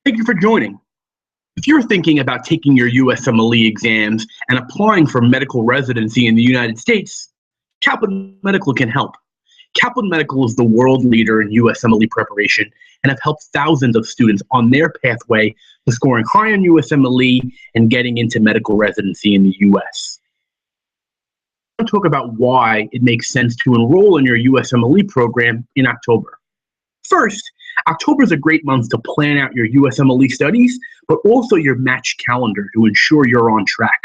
Thank you for joining. If you're thinking about taking your USMLE exams and applying for medical residency in the United States, Kaplan Medical can help. Kaplan Medical is the world leader in USMLE preparation and have helped thousands of students on their pathway to scoring high on USMLE and getting into medical residency in the US. I want to talk about why it makes sense to enroll in your USMLE program in October. First, October is a great month to plan out your USMLE studies, but also your match calendar to ensure you're on track.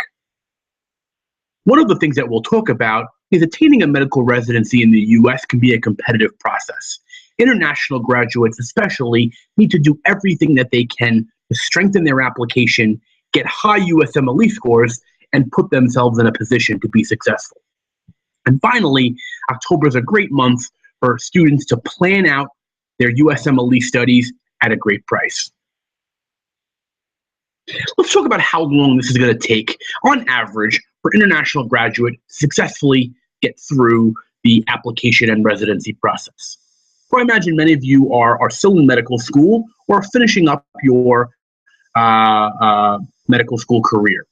One of the things that we'll talk about is attaining a medical residency in the US can be a competitive process. International graduates especially need to do everything that they can to strengthen their application, get high USMLE scores, and put themselves in a position to be successful. And finally, October is a great month for students to plan out their USMLE studies at a great price. Let's talk about how long this is going to take, on average, for international graduate to successfully get through the application and residency process. So I imagine many of you are still in medical school or finishing up your medical school career.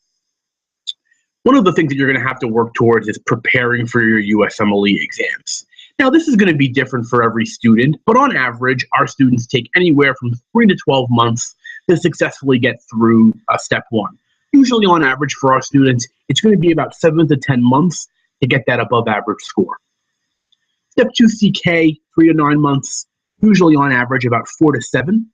One of the things that you're going to have to work towards is preparing for your USMLE exams. Now, this is going to be different for every student, but on average, our students take anywhere from 3 to 12 months to successfully get through step one. Usually, on average, for our students, it's going to be about 7 to 10 months to get that above average score. Step 2 CK, 3 to 9 months, usually on average about 4 to 7.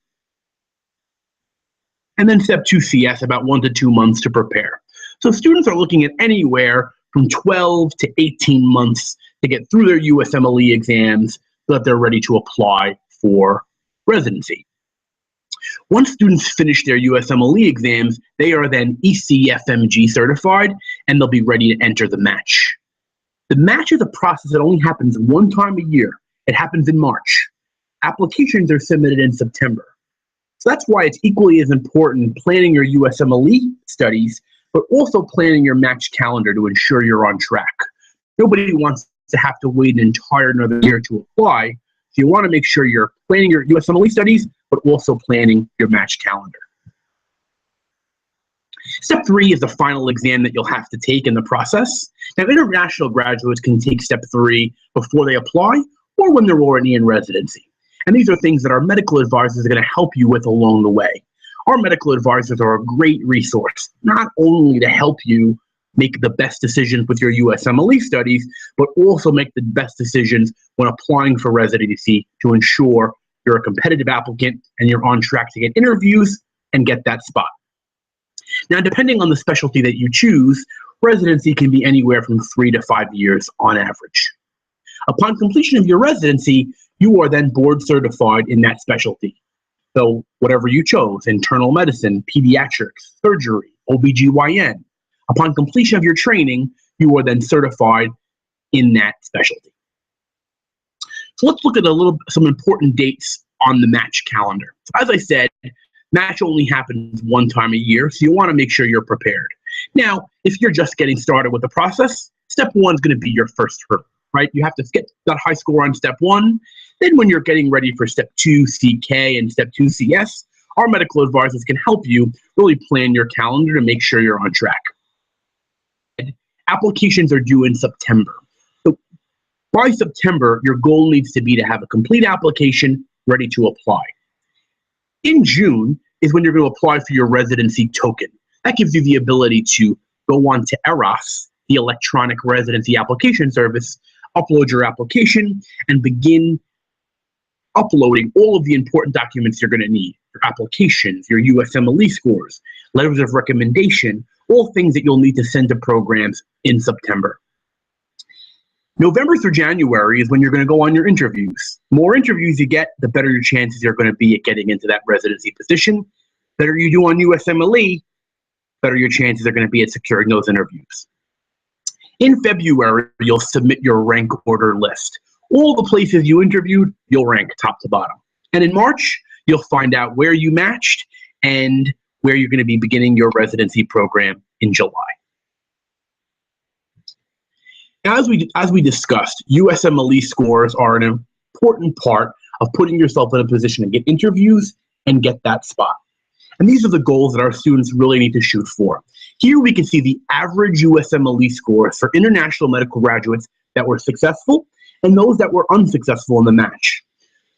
And then step 2 CS, about 1 to 2 months to prepare. So students are looking at anywhere from 12 to 18 months to get through their USMLE exams so that they're ready to apply for residency. Once students finish their USMLE exams, they are then ECFMG certified, and they'll be ready to enter the match. The match is a process that only happens one time a year. It happens in March. Applications are submitted in September. So that's why it's equally as important planning your USMLE studies, but also planning your match calendar to ensure you're on track. Nobody wants to have to wait an entire another year to apply. So you want to make sure you're planning your USMLE studies, but also planning your match calendar. Step 3 is the final exam that you'll have to take in the process. Now, international graduates can take step 3 before they apply or when they're already in residency. And these are things that our medical advisors are going to help you with along the way. Our medical advisors are a great resource, not only to help you make the best decisions with your USMLE studies, but also make the best decisions when applying for residency to ensure you're a competitive applicant and you're on track to get interviews and get that spot. Now, depending on the specialty that you choose, residency can be anywhere from 3 to 5 years on average. Upon completion of your residency, you are then board certified in that specialty. So whatever you chose, internal medicine, pediatrics, surgery, OBGYN, upon completion of your training, you are then certified in that specialty. So let's look at some important dates on the match calendar. So as I said, match only happens one time a year, so you want to make sure you're prepared. Now, if you're just getting started with the process, step 1 is going to be your first hurdle, right? You have to get that high score on step 1. Then when you're getting ready for step 2 CK and step 2 CS, our medical advisors can help you really plan your calendar to make sure you're on track. Applications are due in September. So by September, your goal needs to be to have a complete application ready to apply. In June is when you're going to apply for your residency token. That gives you the ability to go on to EROS, the electronic residency application service, upload your application, and begin uploading all of the important documents you're going to need. Your applications, your USMLE scores, letters of recommendation, all things that you'll need to send to programs in September. November through January is when you're going to go on your interviews. The more interviews you get, the better your chances are going to be at getting into that residency position. Better you do on USMLE, better your chances are going to be at securing those interviews. In February, you'll submit your rank order list. All the places you interviewed, you'll rank top to bottom. And in March, you'll find out where you matched and where you're going to be beginning your residency program in July. Now, as we discussed, USMLE scores are an important part of putting yourself in a position to get interviews and get that spot. And these are the goals that our students really need to shoot for. Here we can see the average USMLE scores for international medical graduates that were successful and those that were unsuccessful in the match.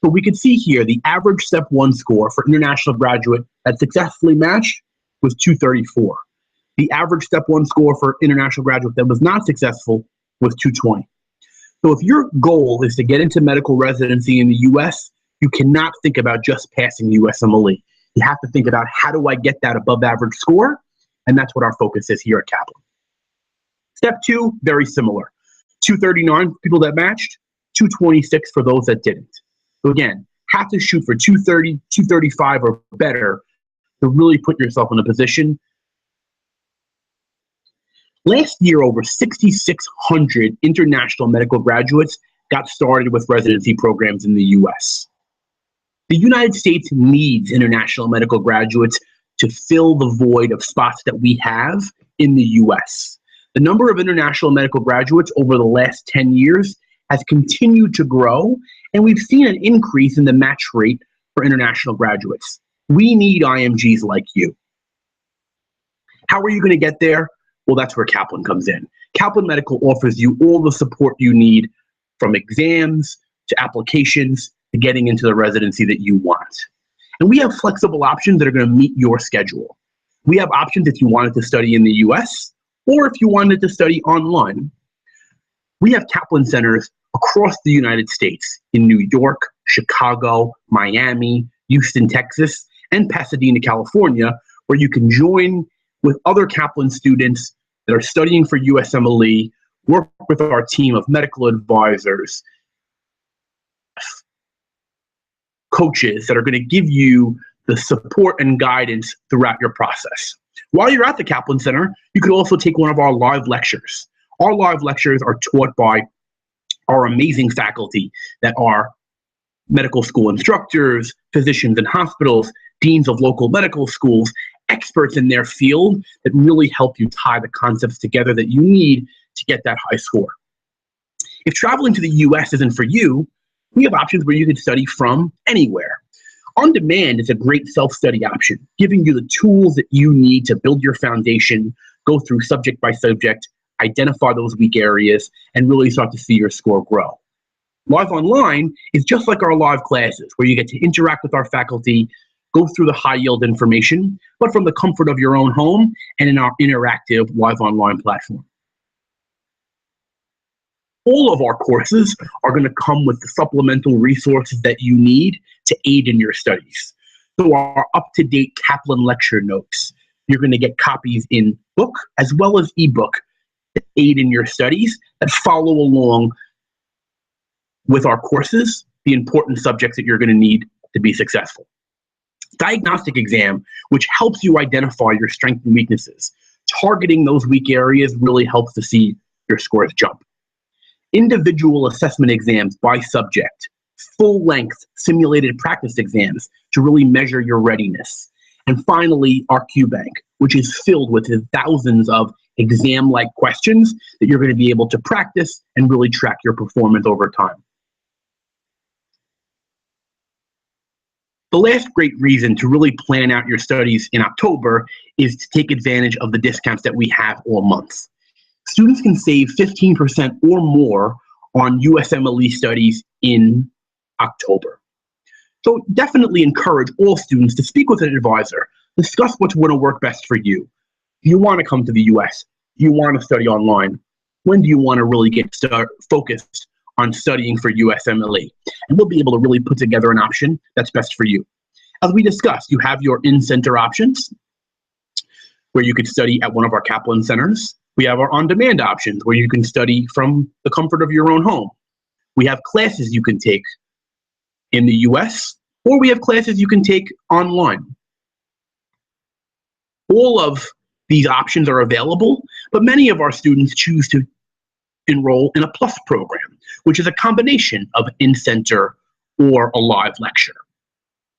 So we can see here the average Step 1 score for international graduate that successfully matched was 234. The average Step 1 score for international graduate that was not successful was 220. So if your goal is to get into medical residency in the US, you cannot think about just passing USMLE. You have to think about, how do I get that above average score? And that's what our focus is here at Kaplan. Step 2, very similar. 239 for people that matched, 226 for those that didn't. So again, have to shoot for 230, 235 or better to really put yourself in a position. Last year, over 6,600 international medical graduates got started with residency programs in the US. The United States needs international medical graduates to fill the void of spots that we have in the US. The number of international medical graduates over the last 10 years has continued to grow, and we've seen an increase in the match rate for international graduates. We need IMGs like you. How are you going to get there? Well, that's where Kaplan comes in. Kaplan Medical offers you all the support you need, from exams to applications to getting into the residency that you want. And we have flexible options that are going to meet your schedule. We have options if you wanted to study in the US or if you wanted to study online. We have Kaplan centers across the United States in New York, Chicago, Miami, Houston, Texas, and Pasadena, California, where you can join with other Kaplan students that are studying for USMLE, work with our team of medical advisors, coaches that are going to give you the support and guidance throughout your process. While you're at the Kaplan Center, you could also take one of our live lectures. Our live lectures are taught by our amazing faculty that are medical school instructors, physicians in hospitals, deans of local medical schools, experts in their field that really help you tie the concepts together that you need to get that high score. If traveling to the US isn't for you, we have options where you can study from anywhere. On Demand is a great self-study option, giving you the tools that you need to build your foundation, go through subject by subject, identify those weak areas, and really start to see your score grow. Live Online is just like our live classes, where you get to interact with our faculty, go through the high-yield information, but from the comfort of your own home and in our interactive Live Online platform. All of our courses are going to come with the supplemental resources that you need to aid in your studies. So our up-to-date Kaplan lecture notes, you're going to get copies in book as well as ebook to aid in your studies that follow along with our courses, the important subjects that you're going to need to be successful. Diagnostic exam, which helps you identify your strengths and weaknesses. Targeting those weak areas really helps to see your scores jump. Individual assessment exams by subject, full-length simulated practice exams to really measure your readiness. And finally, our QBank, which is filled with thousands of exam-like questions that you're going to be able to practice and really track your performance over time. The last great reason to really plan out your studies in October is to take advantage of the discounts that we have all month. Students can save 15% or more on USMLE studies in October. So definitely encourage all students to speak with an advisor. Discuss what's going to work best for you. Do you want to come to the US? Do you want to study online? When do you want to really get focused on studying for USMLE? And we'll be able to really put together an option that's best for you. As we discussed, you have your in-center options, where you could study at one of our Kaplan centers. We have our on-demand options, where you can study from the comfort of your own home. We have classes you can take in the US, or we have classes you can take online. All of these options are available, but many of our students choose to enroll in a plus program, which is a combination of in-center or a live lecture,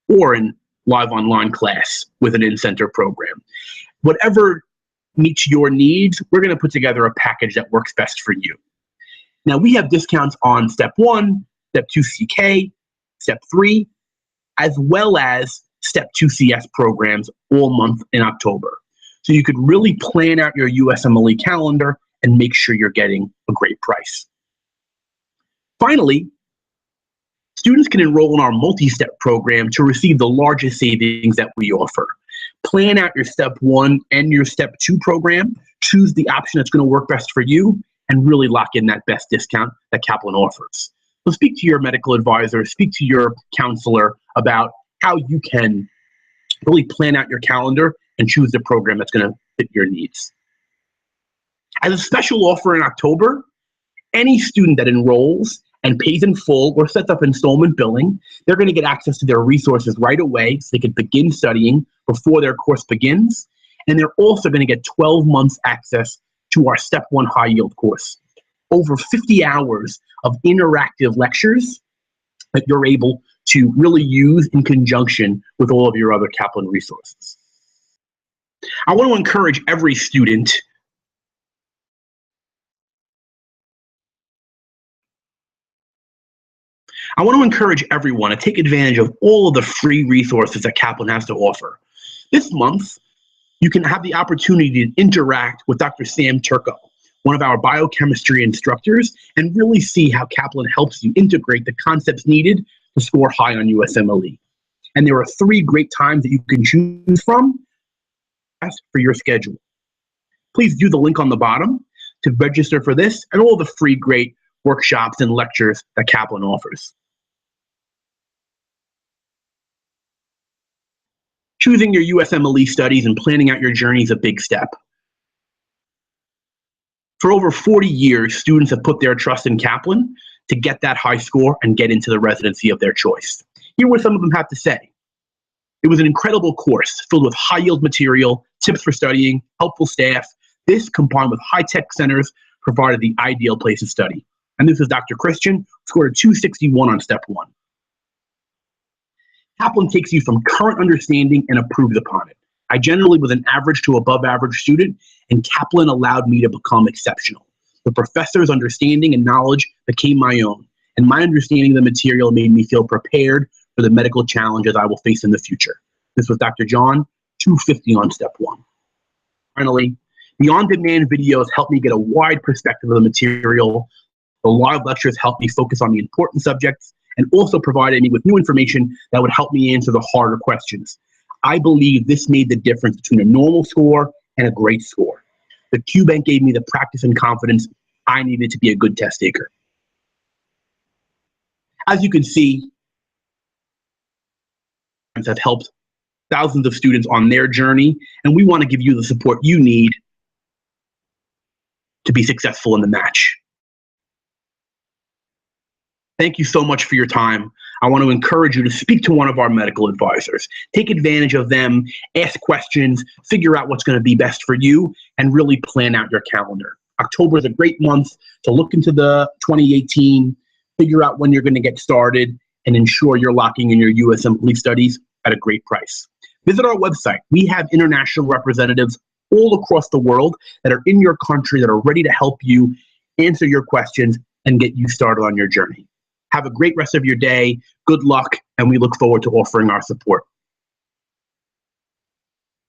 or in live online class with an in-center program. Whatever meets your needs, we're going to put together a package that works best for you. Now, we have discounts on Step 1, Step 2 CK, Step 3, as well as Step 2 CS programs all month in October. So you could really plan out your USMLE calendar and make sure you're getting a great price. Finally, students can enroll in our multi-step program to receive the largest savings that we offer. Plan out your Step 1 and your Step 2 program, choose the option that's going to work best for you, and really lock in that best discount that Kaplan offers. So speak to your medical advisor, speak to your counselor about how you can really plan out your calendar and choose the program that's going to fit your needs. As a special offer in October, any student that enrolls and pays in full or sets up installment billing, they're going to get access to their resources right away so they can begin studying before their course begins. And they're also going to get 12 months access to our Step 1 high yield course. Over 50 hours of interactive lectures that you're able to really use in conjunction with all of your other Kaplan resources. I want to encourage every student everyone to take advantage of all of the free resources that Kaplan has to offer. This month, you can have the opportunity to interact with Dr. Sam Turco, one of our biochemistry instructors, and really see how Kaplan helps you integrate the concepts needed to score high on USMLE. And there are 3 great times that you can choose from for your schedule. Please view the link on the bottom to register for this and all the free great workshops and lectures that Kaplan offers. Choosing your USMLE studies and planning out your journey is a big step. For over 40 years, students have put their trust in Kaplan to get that high score and get into the residency of their choice. Here what some of them have to say. It was an incredible course filled with high-yield material, tips for studying, helpful staff. This, combined with high-tech centers, provided the ideal place to study. And this is Dr. Christian, who scored a 261 on Step 1. Kaplan takes you from current understanding and improves upon it. I generally was an average to above average student, and Kaplan allowed me to become exceptional. The professor's understanding and knowledge became my own, and my understanding of the material made me feel prepared for the medical challenges I will face in the future. This was Dr. John, 250 on Step 1. Finally, the on-demand videos helped me get a wide perspective of the material. The live lectures helped me focus on the important subjects and also provided me with new information that would help me answer the harder questions. I believe this made the difference between a normal score and a great score. The QBank gave me the practice and confidence I needed to be a good test taker. As you can see, have helped thousands of students on their journey, and we want to give you the support you need to be successful in the match. Thank you so much for your time. I want to encourage you to speak to one of our medical advisors. Take advantage of them, ask questions, figure out what's going to be best for you, and really plan out your calendar. October is a great month to look into the 2018, figure out when you're going to get started, and ensure you're locking in your USMLE studies at a great price. Visit our website. We have international representatives all across the world that are in your country that are ready to help you answer your questions and get you started on your journey. Have a great rest of your day. Good luck, and we look forward to offering our support.